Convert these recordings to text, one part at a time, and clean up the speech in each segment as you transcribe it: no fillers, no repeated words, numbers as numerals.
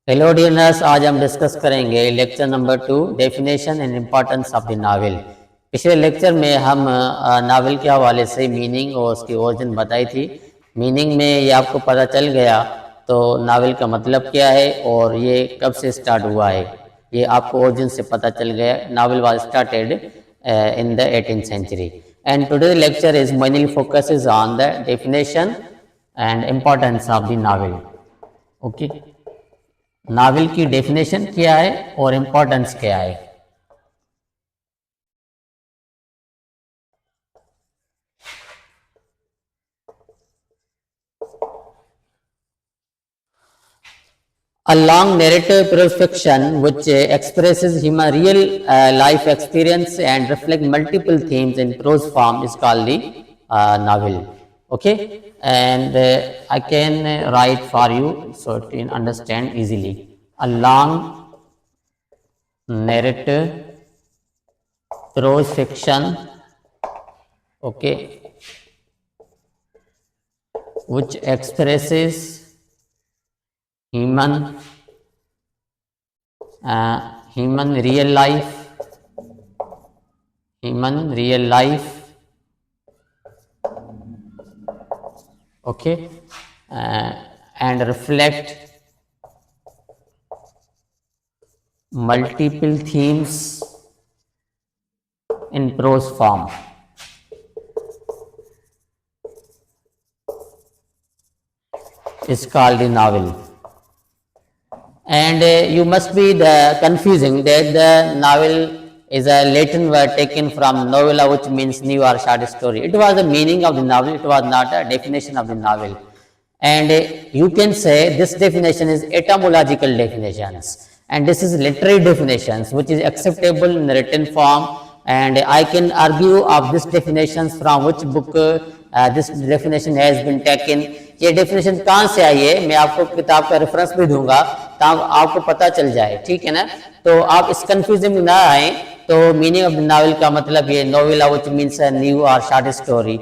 Hello dears, आज हम discuss करेंगे lecture number 2 definition and importance of the novel. पिछले लेक्चर में हम नावल के हवाले से मीनिंग और उसकी ओरिजिन बताई थी। मीनिंग में ये आपको पता चल गया तो नावल का मतलब क्या है और ये कब से स्टार्ट हुआ है ये आपको ओरिजिन से पता चल गया। Novel was started in the 18th century and today's lecture is mainly focuses on the definition and importance of the novel. Okay, novel की डेफिनेशन क्या है और इम्पोर्टेंस क्या है। A long narrative prose fiction which expresses human real life experience and reflect multiple themes in prose form is called the novel. Okay, and I can write for you so you can understand easily. A long narrative prose fiction, okay, which expresses human real life, okay, and reflect multiple themes in prose form. Is called the novel. And you must be confusing that the novel is a Latin word taken from novella, which means new or short story. It was the meaning of the novel, it was not a definition of the novel. And you can say this definition is etymological definitions and this is literary definitions which is acceptable in written form. And I can argue of this definitions from which book this definition has been taken. ये definition कहाँ से आई है मैं आपको किताब का reference भी दूंगा ताकि आपको पता चल जाए, ठीक है ना। तो आप इस कंफ्यूजन में ना आए। तो मीनिंग ऑफ द नावल का मतलब ये novella which means a new और short story,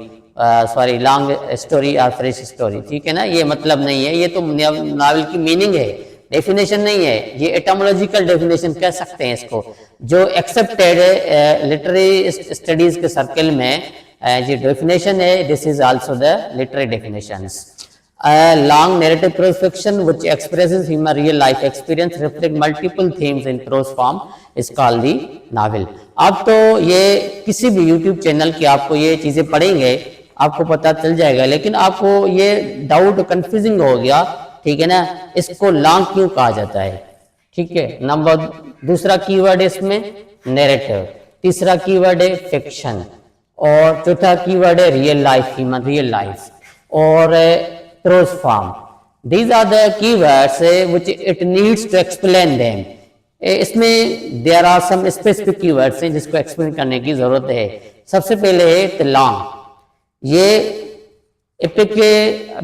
sorry long story और फ्रेश स्टोरी, ठीक है ना। ये मतलब नहीं है, ये तो नावल की मीनिंग है, डेफिनेशन नहीं है। ये एटमोलॉजिकल डेफिनेशन कह सकते हैं इसको, जो एक्सेप्टेड लिटरेरी स्टडीज के सर्कल में ये डेफिनेशन है। This is also the literary definitions. A long narrative prose fiction which expresses human real life experience reflect multiple themes in prose form is called the novel. अब तो ये किसी भी YouTube channel की आपको ये चीजें पढ़ेंगे आपको पता चल जाएगा, लेकिन आपको ये डाउट कंफ्यूजिंग हो गया, ठीक है ना। इसको लॉन्ग क्यों कहा जाता है, ठीक है। नंबर दूसरा कीवर्ड है इसमें नैरेटिव, तीसरा कीवर्ड है फिक्शन और चौथा कीवर्ड है real life, human real life और prose form. These are the keywords which it needs to explain them. इसमें there are some specific keywords हैं जिसको explain करने की जरूरत है। सबसे पहले है the long, ये एपिक के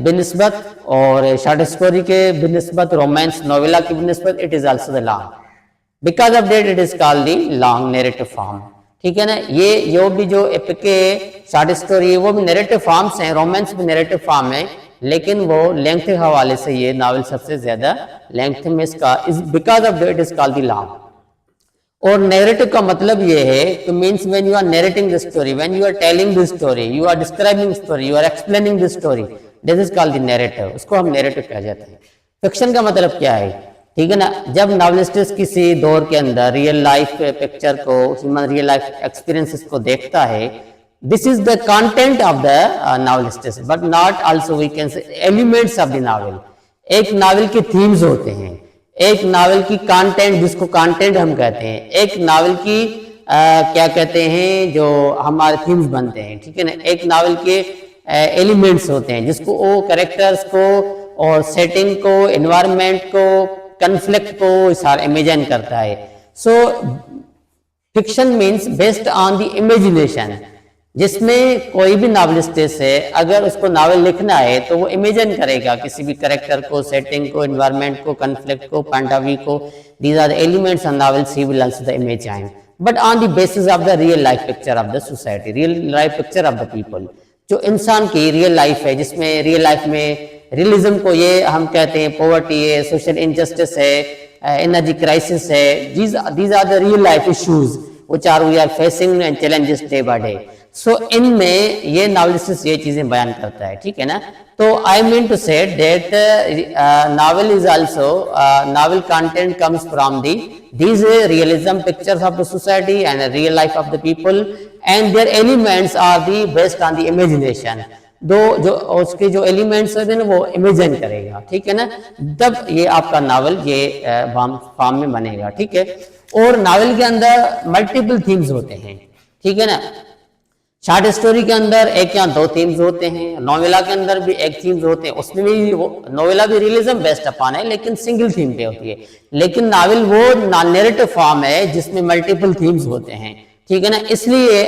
बिनिस्बत और शॉर्ट स्टोरी के बिनिस्बत, रोमांस नोवेला की बिनिस्बत it is also the long. Because of that it is called the long narrative form, ठीक है ना। ये भी जो एपिक के शॉर्ट स्टोरी है वो भी नैरेटिव फॉर्म्स हैं, रोमांस भी नैरेटिव फॉर्म है, लेकिन वो लेंथ के हवाले से ये नावल सबसे ज्यादा लेंथ में इसका is because of that is called the long. और नैरेटिव का मतलब ये है तो means when you are narrating the story, when you are telling the story, you are describing story, you are explaining the story, this is called the narrative, उसको हम narrative कह जाते हैं। फिक्शन का मतलब क्या है, ठीक है ना। जब नॉवेलिस्ट किसी दौर के अंदर रियल लाइफ पिक्चर को, ह्यूमन रियल लाइफ एक्सपीरियंसेस को देखता है, this is the content of the novelist but not also we can say elements of the novel. एक नावल के थीम्स होते हैं, एक नावल की कंटेंट जिसको कंटेंट हम कहते हैं, एक नावल की क्या कहते हैं जो हमारे थीम्स बनते हैं, ठीक है ना। एक नावल के एलिमेंट्स होते हैं जिसको वो कैरेक्टर्स को और सेटिंग को, एनवायरनमेंट को, कन्फ्लिक्ट को सारा इमेजिन करता है। So fiction means based on the imagination, जिसमें कोई भी नॉवेलिस्ट है अगर उसको नावल लिखना है तो वो इमेजिन करेगा किसी भी कैरेक्टर को, सेटिंग को, एनवायरनमेंट को, कन्फ्लिक्ट को, पॉइंट ऑफ व्यू को। These are the elements of novels he will also the imagine but on the basis of the real life picture of the society, real life picture of the people. जो इंसान की real life है, जिसमें real life में realism को ये हम कहते हैं पॉवर्टी है, सोशल इनजस्टिस है, एनर्जी क्राइसिस है, these are the real life issues which are we are facing and challenges day by day. So इनमें ये नॉवेलिस्ट ये चीजें बयान करता है, ठीक है ना। तो I mean to say that novel is also novel content comes from these realism pictures of the society and the real life of the people and their elements are based on the imagination। दो जो उसके जो elements होते हैं ना वो imagine करेगा, ठीक है ना, तब ये आपका नावल ये फॉर्म में बनेगा, ठीक है। और नावल के अंदर मल्टीपल थीम्स होते हैं, ठीक है ना। शॉर्ट स्टोरी के अंदर एक या दो थीम्स होते हैं, नोवेला के अंदर भी एक थीम्स होते हैं, उसमें भी वो नोवेला भी रियलिज्म बेस्ड अपॉन है लेकिन सिंगल थीम पे होती है, लेकिन नावल वो नैरेटिव फॉर्म है जिसमें मल्टीपल थीम्स होते हैं, ठीक है ना, इसलिए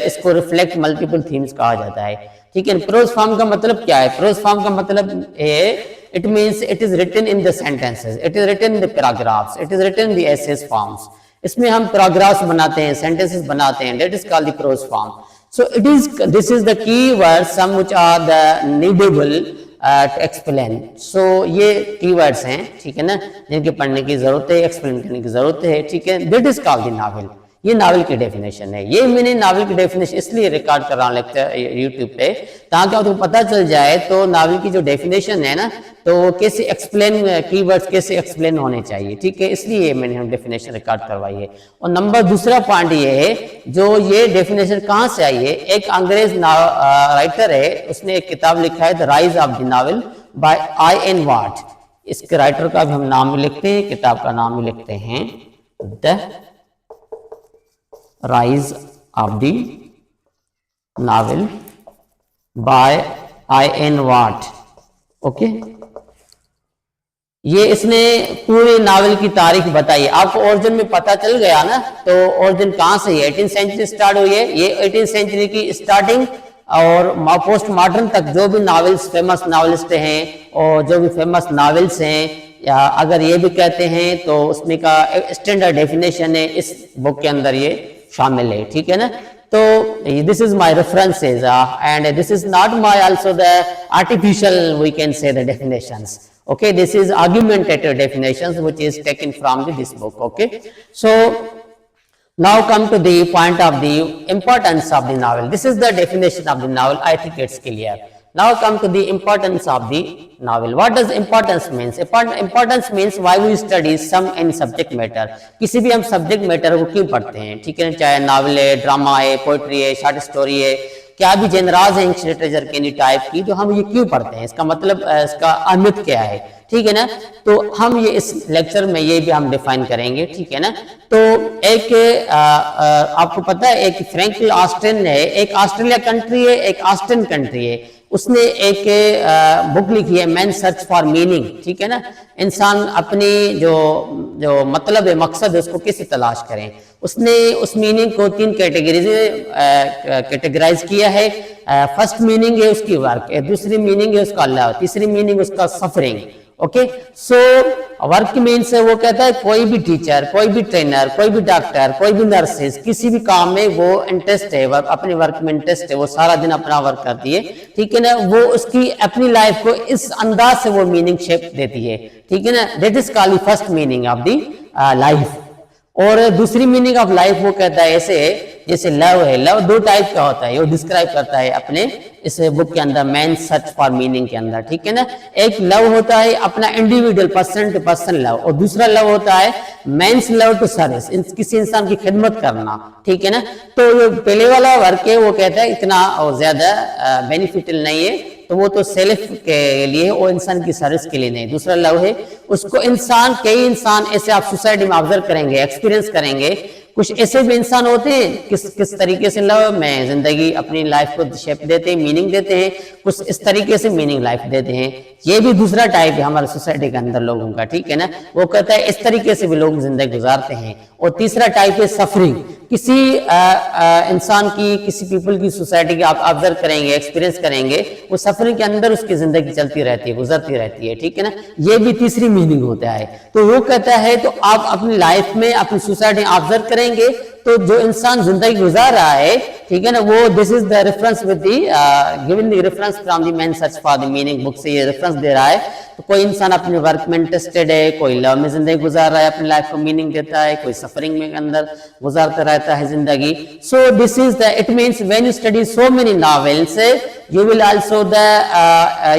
इसको रिफ्लेक्ट मल्टीपल थीम्स कहा जाता है, ठीक है। प्रोज फॉर्म का मतलब क्या है? प्रोज फॉर्म का मतलब है it means it is written in the sentences, it is written in the paragraphs, it is written in the essays forms. इसमें हम पैराग्राफ्स बनाते हैं, सेंटेंसेस बनाते हैं, that is called the prose form. So this is the key words some which are the needable to explain। So ये keywords हैं, ठीक है ना, जिनके पढ़ने की जरूरत है, एक्सप्लेन करने की जरूरत है, ठीक है। That is called the novel। ये नावल की डेफिनेशन है। ये मैंने नावल की डेफिनेशन इसलिए रिकॉर्ड कर रहा हूँ लेक्चर यूट्यूब पे ताकि आपको पता चल जाए तो नावल की जो डेफिनेशन है ना तो कैसे एक्सप्लेन, कीवर्ड्स कैसे एक्सप्लेन होने चाहिए, ठीक है, इसलिए मैंने हम डेफिनेशन रिकॉर्ड करवाई है। और नंबर दूसरा पॉइंट ये है जो ये डेफिनेशन कहाँ से आई है, एक अंग्रेज राइटर है, उसने एक किताब लिखा है the rise of the novel by I.N. Watt. इसके राइटर का भी हम नाम भी लिखते हैं, किताब का नाम भी लिखते हैं the rise of the novel by I.N. Watt. Okay, ये इसने पूरे नावल की तारीख बताई। आपको ओरिजिन में पता चल गया ना, तो ओरिजिन कहाँ से है, 18th सेंचुरी स्टार्ट हुई है, ये 18th सेंचुरी की स्टार्टिंग और पोस्ट मॉडर्न तक जो भी नावल्स फेमस नावलिस्ट हैं और जो भी फेमस नावल्स हैं, या अगर ये भी कहते हैं तो उसमें का स्टैंडर्ड डेफिनेशन है इस बुक के अंदर ये शामिल है, ठीक है ना। तो this is my references and this is not my also the artificial we can say the definitions. Okay, this is argumentative definitions which is taken from this book। Okay, so now come to the point of the importance of the novel। This is the definition of the novel, I think it's clear। Now come to the importance of the novel। What does importance means? Importance means why we study some in subject matter। किसी भी हम subject matter को क्यों पढ़ते हैं, ठीक है, चाहे नावल है, ड्रामा है, पोइट्री है, शॉर्ट स्टोरी है, क्या भी जेनराज है इंग्लिश लिटरेचर के एनी टाइप की, तो हम ये क्यों पढ़ते हैं, इसका मतलब इसका अहमियत क्या है, ठीक है ना। तो हम ये इस लेक्चर में ये भी हम डिफाइन करेंगे, ठीक है ना। तो एक आपको पता है एक फ्रैंकलिन ऑस्टिन है, एक ऑस्ट्रेलिया कंट्री है, एक ऑस्टिन कंट्री है, उसने एक बुक लिखी है मैन सर्च फॉर मीनिंग, ठीक है ना, इंसान अपनी जो मतलब है, मकसद है, उसको कैसे तलाश करें। उसने उस मीनिंग को 3 कैटेगरीज कैटेगराइज किया है। फर्स्ट मीनिंग है उसकी वर्क, दूसरी मीनिंग है उसका लव, तीसरी मीनिंग उसका suffering. Okay, so work means वो कहता है कोई भी टीचर, कोई भी ट्रेनर, कोई भी डॉक्टर, कोई भी नर्सेज, किसी भी काम में वो इंटरेस्ट है, अपने वर्क में इंटरेस्ट है, वो सारा दिन अपना वर्क करती है, ठीक है ना, वो उसकी अपनी लाइफ को इस अंदाज से वो मीनिंग शेप देती है, ठीक है ना। That is called first meaning of the life. और दूसरी मीनिंग ऑफ लाइफ वो कहता है ऐसे जैसे लव है, लव 2 टाइप का होता है, वो डिस्क्राइब करता है अपने इस बुक के अंदर मैन सर्च फॉर मीनिंग के अंदर, ठीक है ना। एक लव होता है अपना individual person to person love, और दूसरा लव होता है मैन्स लव टू सर्विस, किसी इंसान की खिदमत करना, ठीक है ना। तो जो पहले वाला वर्क है वो कहता है इतना ज्यादा बेनिफिशियल नहीं है, तो वो तो सेल्फ के लिए, वो इंसान की सर्विस के लिए नहीं। दूसरा लव है उसको इंसान, कई इंसान ऐसे आप सोसाइटी में ऑब्जर्व करेंगे, एक्सपीरियंस करेंगे, कुछ ऐसे भी इंसान होते हैं किस तरीके से लव में जिंदगी अपनी लाइफ को शेप देते हैं, मीनिंग देते हैं, कुछ इस तरीके से मीनिंग लाइफ देते हैं। ये भी दूसरा टाइप है हमारे सोसाइटी के अंदर लोगों का, ठीक है ना, वो कहता है इस तरीके से भी लोग जिंदगी गुजारते हैं। और तीसरा टाइप है सफरिंग, किसी इंसान की, किसी पीपल की, सोसाइटी की आप ऑब्जर्व करेंगे, एक्सपीरियंस करेंगे, वो सफरिंग के अंदर उसकी जिंदगी चलती रहती है, गुजरती रहती है, ठीक है ना। ये भी तीसरी मीनिंग होता है। तो वो कहता है तो आप अपनी लाइफ में, अपनी सोसाइटी में ऑब्जर्व करेंगे, पढ़ेंगे तो जो इंसान जिंदगी गुजार रहा है, ठीक है ना, वो this is the reference with the given the reference from the man search for the meaning book से ये रेफरेंस दे रहा है। तो कोई इंसान अपने वर्क में इंटरेस्टेड है, कोई लव में जिंदगी गुजार रहा है, अपनी लाइफ को मीनिंग देता है, कोई सफरिंग में अंदर गुजारता रहता है जिंदगी। So this is the it means when you study so many novels you will also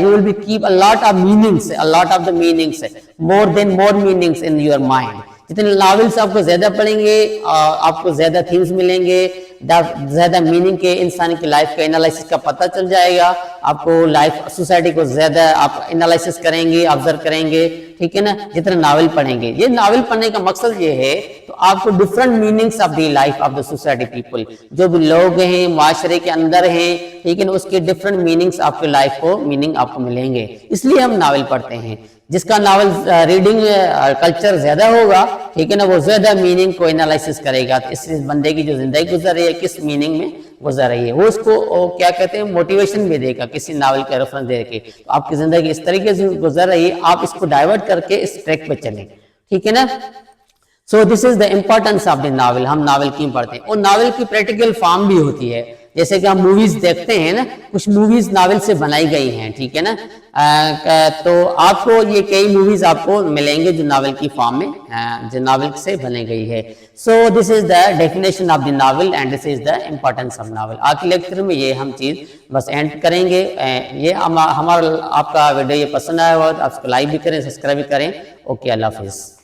you will be keep a lot of meanings, more meanings in your mind। जितने नॉवेल्स आपको ज्यादा पढ़ेंगे आपको ज्यादा थीम्स मिलेंगे, ज्यादा मीनिंग के इंसान की लाइफ का एनालिसिस का पता चल जाएगा, आपको लाइफ सोसाइटी को ज्यादा आप एनालिसिस करेंगे, ऑब्जर्व करेंगे, ठीक है ना, जितने नावल पढ़ेंगे। ये नावल पढ़ने का मकसद ये है तो आपको different meanings of the life of the society people, जो भी लोग हैं माशरे के अंदर हैं, ठीक है ना, उसके डिफरेंट मीनिंग्स आपके लाइफ को मीनिंग आपको मिलेंगे। इसलिए हम नावल पढ़ते हैं। जिसका नावल रीडिंग कल्चर ज्यादा होगा, ठीक है ना, वो ज्यादा मीनिंग को एनालिसिस करेगा। तो इस बंदे की जो जिंदगी गुजर रही है किस मीनिंग में गुजर रही है, वो उसको क्या कहते हैं मोटिवेशन भी देगा किसी नावल का रेफरेंस दे के। तो आपकी जिंदगी इस तरीके से गुजर रही है, आप इसको डाइवर्ट करके इस ट्रैक पे चलें, ठीक है ना। So this is the importance of the novel. हम नावल क्यों पढ़ते हैं, और नावल की प्रैक्टिकल फॉर्म भी होती है। जैसे कि हम मूवीज देखते हैं ना, कुछ मूवीज नावल से बनाई गई हैं, ठीक है ना। तो आपको ये कई मूवीज आपको मिलेंगे जो नावल की फॉर्म में जो नावल से बनी गई है। So this is the definition of the novel and this is the importance of novel. आज के लेक्चर में ये हम चीज बस एंड करेंगे। ये हमारा आपका वीडियो ये पसंद आया हो तो आप लाइक भी करें, सब्सक्राइब भी करें। ओके, अल्लाह हाफिज।